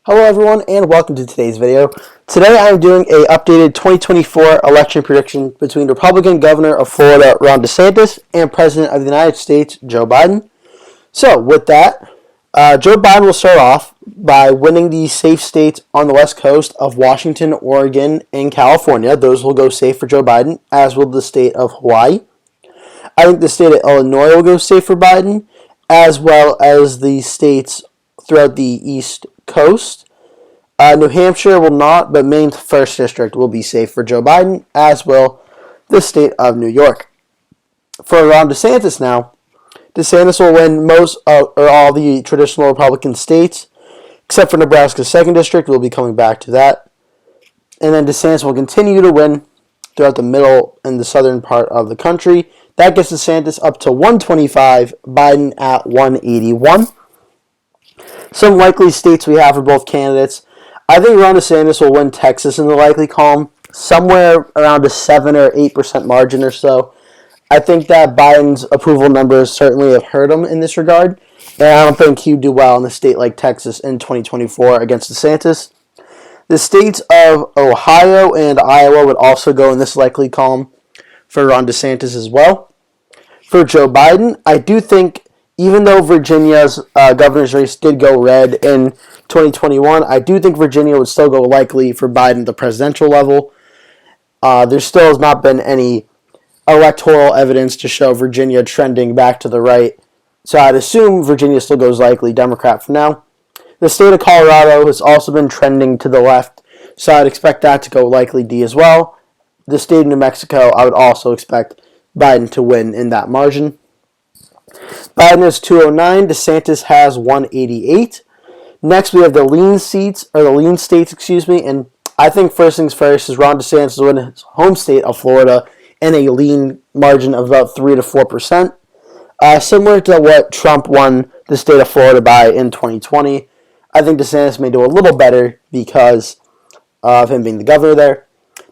Hello everyone and welcome to today's video. Today I am doing a updated 2024 election prediction between Republican Governor of Florida Ron DeSantis and President of the United States Joe Biden. So with that, Joe Biden will start off by winning the safe states on the west coast of Washington, Oregon, and California. Those will go safe for Joe Biden, as will the state of Hawaii. I think the state of Illinois will go safe for Biden, as well as the states throughout the East Coast. New Hampshire will not, but Maine's 1st District will be safe for Joe Biden, as will the state of New York. For Ron DeSantis now, DeSantis will win most or all the traditional Republican states, except for Nebraska's 2nd District. We'll be coming back to that. And then DeSantis will continue to win throughout the middle and the southern part of the country. That gets DeSantis up to 125, Biden at 181. Some likely states we have for both candidates. I think Ron DeSantis will win Texas in the likely column, somewhere around a 7 or 8% margin or so. I think that Biden's approval numbers certainly have hurt him in this regard, and I don't think he'd do well in a state like Texas in 2024 against DeSantis. The states of Ohio and Iowa would also go in this likely column for Ron DeSantis as well. For Joe Biden, I do think, even though Virginia's governor's race did go red in 2021, I do think Virginia would still go likely for Biden at the presidential level. There still has not been any electoral evidence to show Virginia trending back to the right, so I'd assume Virginia still goes likely Democrat for now. The state of Colorado has also been trending to the left, so I'd expect that to go likely D as well. The state of New Mexico, I would also expect Biden to win in that margin. Biden has 209, DeSantis has 188. Next, we have the lean states, and I think first things first is Ron DeSantis will win his home state of Florida in a lean margin of about 3 to 4%, similar to what Trump won the state of Florida by in 2020. I think DeSantis may do a little better because of him being the governor there.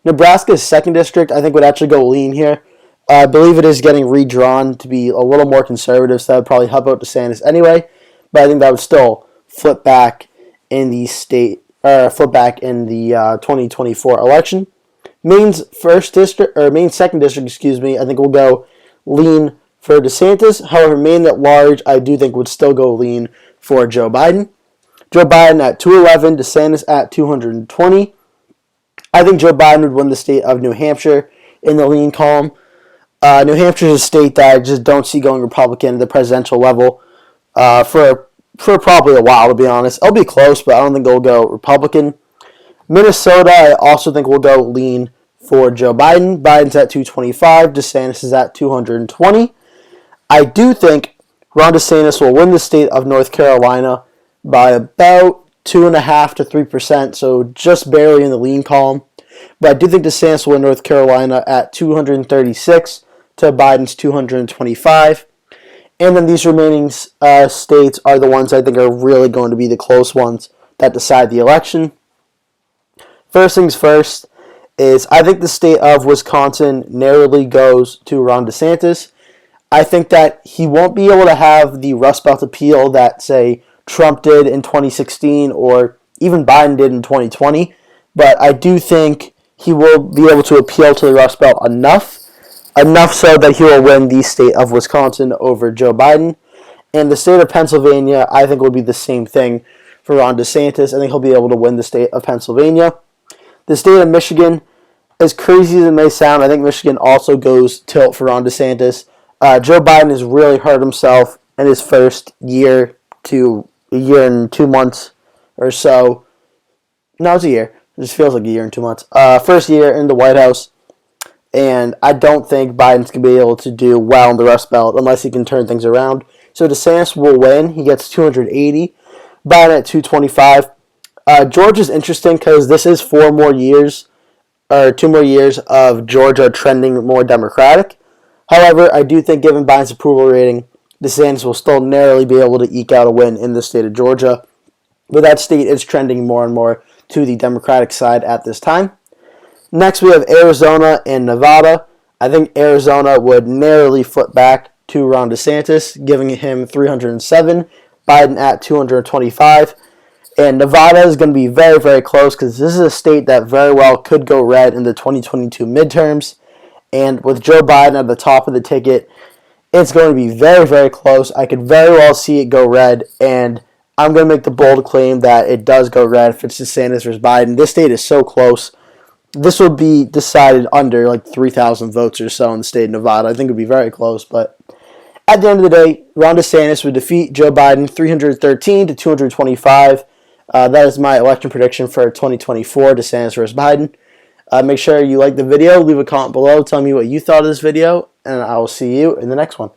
Nebraska's 2nd District, I think, would actually go lean here. I believe it is getting redrawn to be a little more conservative, so that would probably help out DeSantis anyway. But I think that would still flip back in the 2024 election. Maine's 2nd District, I think will go lean for DeSantis. However, Maine at large, I do think would still go lean for Joe Biden. Joe Biden at 211, DeSantis at 220. I think Joe Biden would win the state of New Hampshire in the lean column. New Hampshire is a state that I just don't see going Republican at the presidential level for probably a while, to be honest. It'll be close, but I don't think it'll go Republican. Minnesota, I also think will go lean for Joe Biden. Biden's at 225. DeSantis is at 220. I do think Ron DeSantis will win the state of North Carolina by about 2.5 to 3%, so just barely in the lean column. But I do think DeSantis will win North Carolina at 236 to Biden's 225. And then these remaining states are the ones I think are really going to be the close ones that decide the election. First things first is I think the state of Wisconsin narrowly goes to Ron DeSantis. I think that he won't be able to have the Rust Belt appeal that, say, Trump did in 2016 or even Biden did in 2020. But I do think he will be able to appeal to the Rust Belt enough so that he will win the state of Wisconsin over Joe Biden. And the state of Pennsylvania, I think, will be the same thing for Ron DeSantis. I think he'll be able to win the state of Pennsylvania. The state of Michigan, as crazy as it may sound, I think Michigan also goes tilt for Ron DeSantis. Joe Biden has really hurt himself in his first year to a year and 2 months or so. No, it's a year. It just feels like a year and 2 months. First year in the White House. And I don't think Biden's going to be able to do well in the Rust Belt unless he can turn things around. So DeSantis will win. He gets 280. Biden at 225. Georgia's interesting because this is 2 more years of Georgia trending more Democratic. However, I do think given Biden's approval rating, DeSantis will still narrowly be able to eke out a win in the state of Georgia. But that state is trending more and more to the Democratic side at this time. Next, we have Arizona and Nevada. I think Arizona would narrowly flip back to Ron DeSantis, giving him 307. Biden at 225. And Nevada is going to be very, very close because this is a state that very well could go red in the 2022 midterms. And with Joe Biden at the top of the ticket, it's going to be very, very close. I could very well see it go red, and I'm going to make the bold claim that it does go red if it's DeSantis versus Biden. This state is so close. This will be decided under like 3,000 votes or so in the state of Nevada. I think it would be very close, but at the end of the day, Ron DeSantis would defeat Joe Biden 313 to 225. That is my election prediction for 2024, DeSantis versus Biden. Make sure you like the video, leave a comment below, tell me what you thought of this video, and I will see you in the next one.